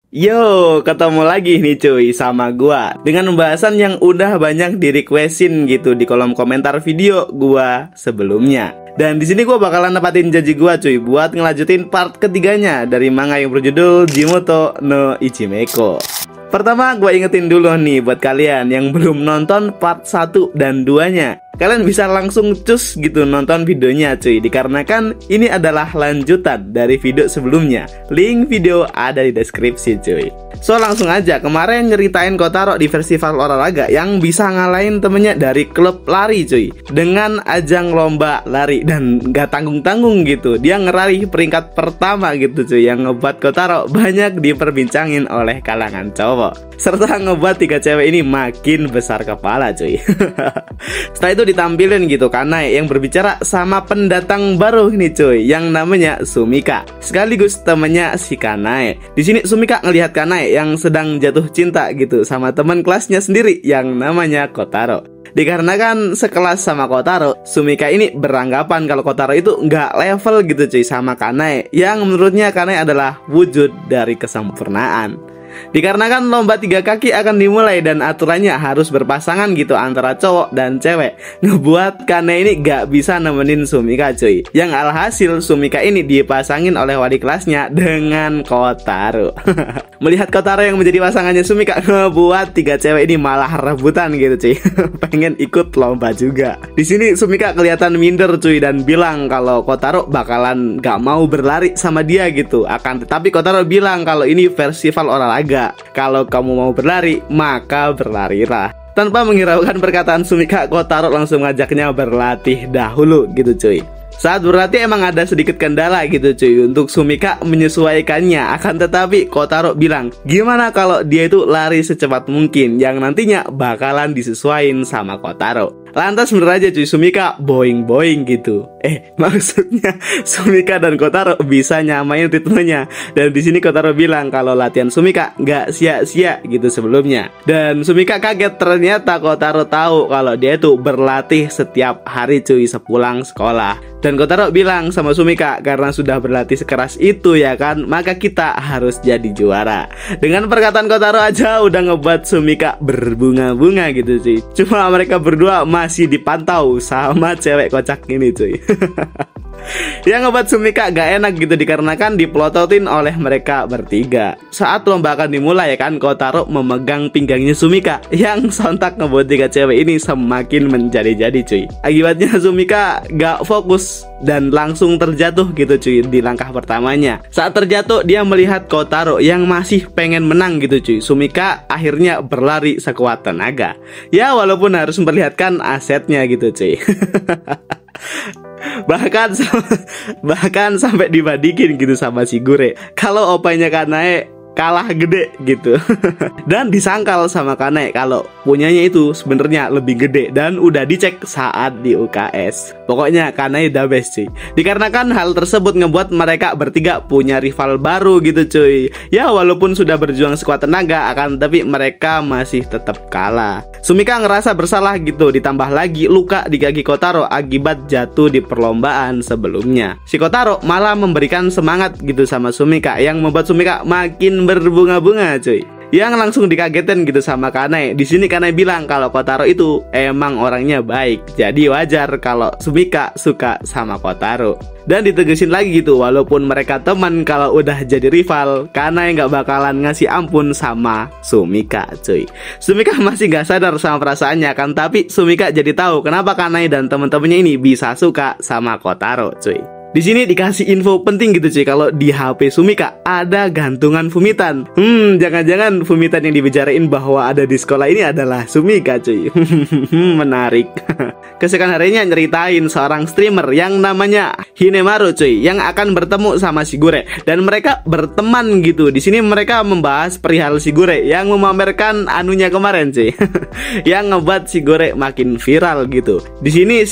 Yo, ketemu lagi nih cuy sama gua dengan pembahasan yang udah banyak di requestin gitu di kolom komentar video gua sebelumnya. Dan di sini gua bakalan nepatin janji gua cuy buat ngelanjutin part ketiganya dari manga yang berjudul Jimoto no Ichimeko. Pertama, gue ingetin dulu nih buat kalian yang belum nonton part 1 dan 2-nya. Kalian bisa langsung cus gitu nonton videonya cuy, dikarenakan ini adalah lanjutan dari video sebelumnya. Link video ada di deskripsi cuy. So langsung aja, kemarin nyeritain Kotaro di festival olahraga yang bisa ngalahin temennya dari klub lari cuy, dengan ajang lomba lari dan gak tanggung-tanggung gitu. Dia ngeraih peringkat pertama gitu cuy, yang ngebuat Kotaro banyak diperbincangin oleh kalangan cowok, serta ngebuat 3 cewek ini makin besar kepala cuy. Setelah itu ditampilin gitu Kanae yang berbicara sama pendatang baru nih cuy, yang namanya Sumika, sekaligus temennya si Kanae. Di sini Sumika ngelihat Kanae yang sedang jatuh cinta gitu sama teman kelasnya sendiri yang namanya Kotaro. Dikarenakan sekelas sama Kotaro, Sumika ini beranggapan kalau Kotaro itu nggak level gitu cuy sama Kanae, yang menurutnya Kanae adalah wujud dari kesempurnaan. Dikarenakan lomba 3 kaki akan dimulai dan aturannya harus berpasangan gitu antara cowok dan cewek, ngebuat Kanae ini gak bisa nemenin Sumika cuy. Yang alhasil Sumika ini dipasangin oleh wali kelasnya dengan Kotaro. Melihat Kotaro yang menjadi pasangannya Sumika, ngebuat 3 cewek ini malah rebutan gitu cuy. Pengen ikut lomba juga. Di sini Sumika kelihatan minder cuy dan bilang kalau Kotaro bakalan gak mau berlari sama dia gitu. Akan tetapi Kotaro bilang kalau ini festival olahraga, kalau kamu mau berlari, maka berlarilah. Tanpa menghiraukan perkataan Sumika, Kotaro langsung ngajaknya berlatih dahulu gitu cuy. Saat berlatih emang ada sedikit kendala gitu cuy untuk Sumika menyesuaikannya. Akan tetapi Kotaro bilang, gimana kalau dia itu lari secepat mungkin, yang nantinya bakalan disesuaiin sama Kotaro. Lantas bener aja cuy, Sumika boing-boing gitu. Maksudnya Sumika dan Kotaro bisa nyamain ritmenya. Dan di sini Kotaro bilang kalau latihan Sumika nggak sia-sia gitu sebelumnya. Dan Sumika kaget, ternyata Kotaro tahu kalau dia itu berlatih setiap hari cuy sepulang sekolah. Dan Kotaro bilang sama Sumika, karena sudah berlatih sekeras itu ya kan, maka kita harus jadi juara. Dengan perkataan Kotaro aja udah ngebuat Sumika berbunga-bunga gitu cuy. Cuma mereka berdua masih dipantau sama cewek kocak ini cuy. Yang ngebuat Sumika gak enak gitu dikarenakan dipelototin oleh mereka bertiga. Saat lomba akan dimulai ya kan, Kotaro memegang pinggangnya Sumika, yang sontak ngebuat 3 cewek ini semakin menjadi-jadi cuy. Akibatnya Sumika gak fokus dan langsung terjatuh gitu cuy di langkah pertamanya. Saat terjatuh dia melihat Kotaro yang masih pengen menang gitu cuy. Sumika akhirnya berlari sekuat tenaga. Ya walaupun harus memperlihatkan asetnya gitu cuy. Bahkan sampai dibandingin gitu sama Shigure kalau opanya Kanae kalah gede gitu. Dan disangkal sama Kanae kalau punyanya itu sebenarnya lebih gede dan udah dicek saat di UKS. Pokoknya Kanae the best cuy. Dikarenakan hal tersebut ngebuat mereka bertiga punya rival baru gitu cuy. Ya walaupun sudah berjuang sekuat tenaga, akan tapi mereka masih tetap kalah. Sumika ngerasa bersalah gitu, ditambah lagi luka di kaki Kotaro akibat jatuh di perlombaan sebelumnya. Si Kotaro malah memberikan semangat gitu sama Sumika, yang membuat Sumika makin berbunga-bunga cuy. Yang langsung dikagetin gitu sama Kanae. Di sini Kanae bilang kalau Kotaro itu emang orangnya baik, jadi wajar kalau Sumika suka sama Kotaro. Dan ditegesin lagi gitu, walaupun mereka teman, kalau udah jadi rival, Kanae nggak bakalan ngasih ampun sama Sumika cuy. Sumika masih nggak sadar sama perasaannya kan, tapi Sumika jadi tahu kenapa Kanae dan temen-temennya ini bisa suka sama Kotaro cuy. Di sini dikasih info penting gitu cuy, kalau di HP Sumika ada gantungan Fumitan. Jangan-jangan Fumitan yang dibicarain bahwa ada di sekolah ini adalah Sumika cuy. Menarik. Keesokan harinya nyeritain seorang streamer yang namanya Hinemaru cuy, yang akan bertemu sama Shigure dan mereka berteman gitu. Di sini mereka membahas perihal Shigure yang memamerkan anunya kemarin cuy. Yang ngebuat Shigure makin viral gitu. Di sini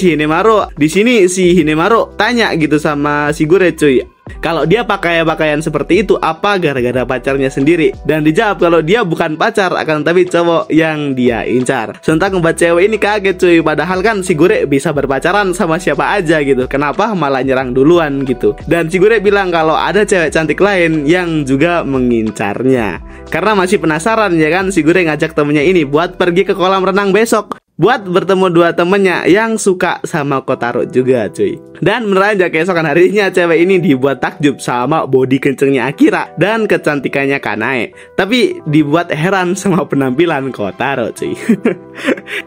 si Hinemaru tanya gitu sama Shigure cuy, Kalau dia pakai pakaian seperti itu, apa gara-gara pacarnya sendiri? Dan dijawab kalau dia bukan pacar, akan tapi cowok yang dia incar. Sontak membuat cewek ini kaget cuy. Padahal kan si Gure bisa berpacaran sama siapa aja gitu. Kenapa malah nyerang duluan gitu? Dan si Gure bilang kalau ada cewek cantik lain yang juga mengincarnya. Karena masih penasaran ya kan, si Gure ngajak temennya ini buat pergi ke kolam renang besok, buat bertemu dua temennya yang suka sama Kotaro juga cuy. Dan bener aja keesokan harinya cewek ini dibuat takjub sama body kencengnya Akira dan kecantikannya Kanae. Tapi dibuat heran sama penampilan Kotaro cuy.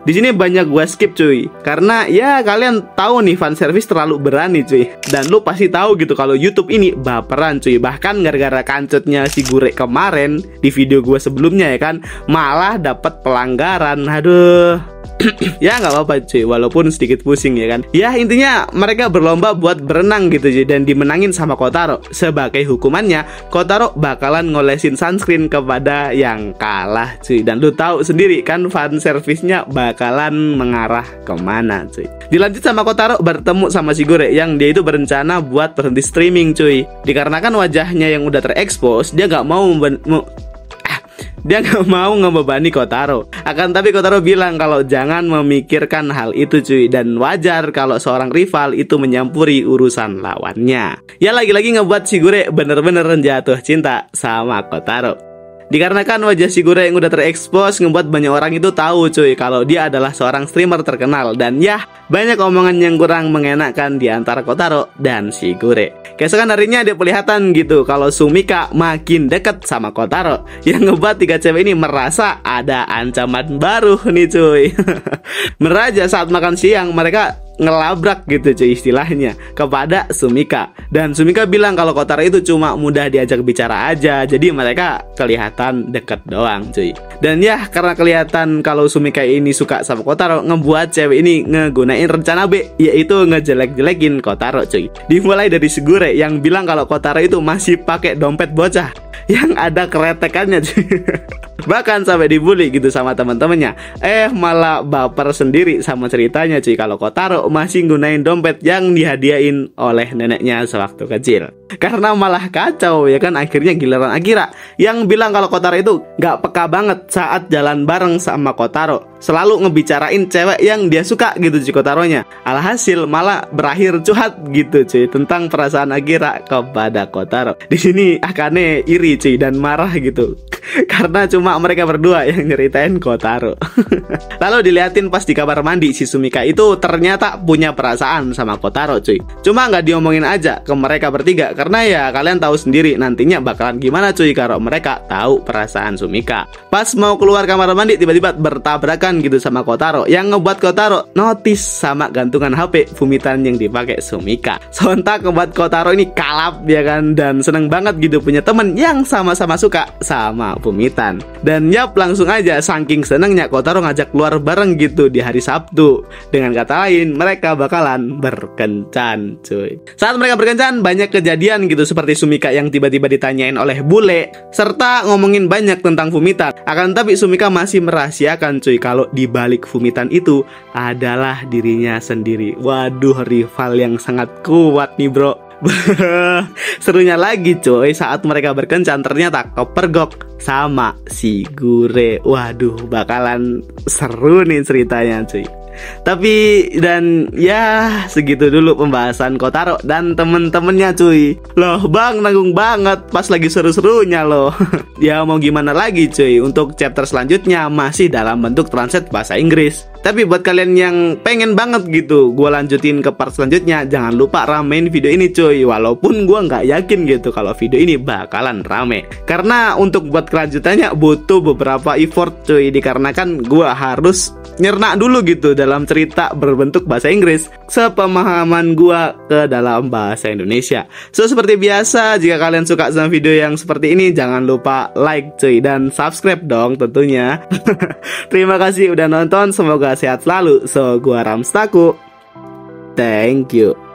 Di sini banyak gua skip cuy, karena ya kalian tahu nih fan service terlalu berani cuy. Dan lu pasti tahu gitu kalau YouTube ini baperan cuy. Bahkan gara-gara kancutnya si Gure kemarin di video gua sebelumnya ya kan, malah dapat pelanggaran. Aduh. Ya nggak apa-apa cuy, walaupun sedikit pusing ya kan. Ya intinya mereka berlomba buat berenang gitu cuy, dan dimenangin sama Kotaro. Sebagai hukumannya, Kotaro bakalan ngolesin sunscreen kepada yang kalah cuy. Dan lu tahu sendiri kan fan service-nya bakalan mengarah kemana cuy. Dilanjut sama Kotaro bertemu sama si Gure yang dia itu berencana buat berhenti streaming cuy. Dikarenakan wajahnya yang udah terekspos, dia nggak mau ngebebani Kotaro. Akan tapi Kotaro bilang kalau jangan memikirkan hal itu cuy, dan wajar kalau seorang rival itu menyampuri urusan lawannya. Ya lagi-lagi ngebuat si Gure bener-bener jatuh cinta sama Kotaro. Dikarenakan wajah si Gure yang udah terekspos, ngebuat banyak orang itu tahu cuy kalau dia adalah seorang streamer terkenal. Dan ya banyak omongan yang kurang mengenakan di antara Kotaro dan si Gure. Keesokan harinya dia kelihatan gitu kalau Sumika makin deket sama Kotaro, yang ngebuat tiga cewek ini merasa ada ancaman baru nih cuy. Meraja saat makan siang mereka ngelabrak gitu cuy istilahnya kepada Sumika. Dan Sumika bilang kalau Kotaro itu cuma mudah diajak bicara aja, jadi mereka kelihatan deket doang cuy. Dan ya karena kelihatan kalau Sumika ini suka sama Kotaro, ngebuat cewek ini ngegunain rencana B, yaitu ngejelek-jelekin Kotaro cuy. Dimulai dari si Gure yang bilang kalau Kotaro itu masih pakai dompet bocah yang ada keretekannya cuy. Bahkan sampai dibully gitu sama teman-temannya. Malah baper sendiri sama ceritanya cuy kalau Kotaro masih gunain dompet yang dihadiahin oleh neneknya sewaktu kecil. Karena malah kacau ya kan, akhirnya giliran Akira yang bilang kalau Kotaro itu gak peka banget saat jalan bareng sama Kotaro, selalu ngebicarain cewek yang dia suka gitu cuy Kotaronya. Alhasil malah berakhir curhat gitu cuy tentang perasaan Akira kepada Kotaro. Di sini Akane iri cuy dan marah gitu karena cuma mereka berdua yang nyeritain Kotaro. Lalu diliatin pas di kamar mandi, si Sumika itu ternyata punya perasaan sama Kotaro cuy. Cuma nggak diomongin aja ke mereka bertiga, karena ya kalian tahu sendiri nantinya bakalan gimana cuy kalau mereka tahu perasaan Sumika. Pas mau keluar kamar mandi tiba-tiba bertabrakan gitu sama Kotaro, yang ngebuat Kotaro notice sama gantungan HP Fumitan yang dipakai Sumika. Sontak ngebuat Kotaro ini kalap ya kan, dan seneng banget gitu punya temen yang sama-sama suka sama Fumitan. Dan yap langsung aja saking senengnya Kotaro ngajak keluar bareng gitu di hari Sabtu. Dengan kata lain mereka bakalan berkencan cuy. Saat mereka berkencan banyak kejadian gitu, seperti Sumika yang tiba-tiba ditanyain oleh bule, serta ngomongin banyak tentang Fumitan. Akan tapi Sumika masih merahasiakan cuy kalau di balik Fumitan itu adalah dirinya sendiri. Waduh, rival yang sangat kuat nih bro. Serunya lagi coy, saat mereka berkencan ternyata kepergok sama si Gure. Waduh, bakalan seru nih ceritanya cuy. Tapi dan ya segitu dulu pembahasan Kotaro dan temen-temennya cuy. Loh bang, nanggung banget pas lagi seru-serunya loh. Ya mau gimana lagi cuy, untuk chapter selanjutnya masih dalam bentuk translate bahasa Inggris. Tapi buat kalian yang pengen banget gitu gue lanjutin ke part selanjutnya, jangan lupa ramein video ini cuy. Walaupun gue nggak yakin gitu kalau video ini bakalan rame, karena untuk buat kelanjutannya butuh beberapa effort cuy. Dikarenakan gue harus nyerna dulu gitu dalam cerita berbentuk bahasa Inggris sepemahaman gue ke dalam bahasa Indonesia. So seperti biasa, jika kalian suka sama video yang seperti ini, jangan lupa like cuy, dan subscribe dong tentunya. Terima kasih udah nonton, semoga sehat selalu. So gua Ramstaku, thank you.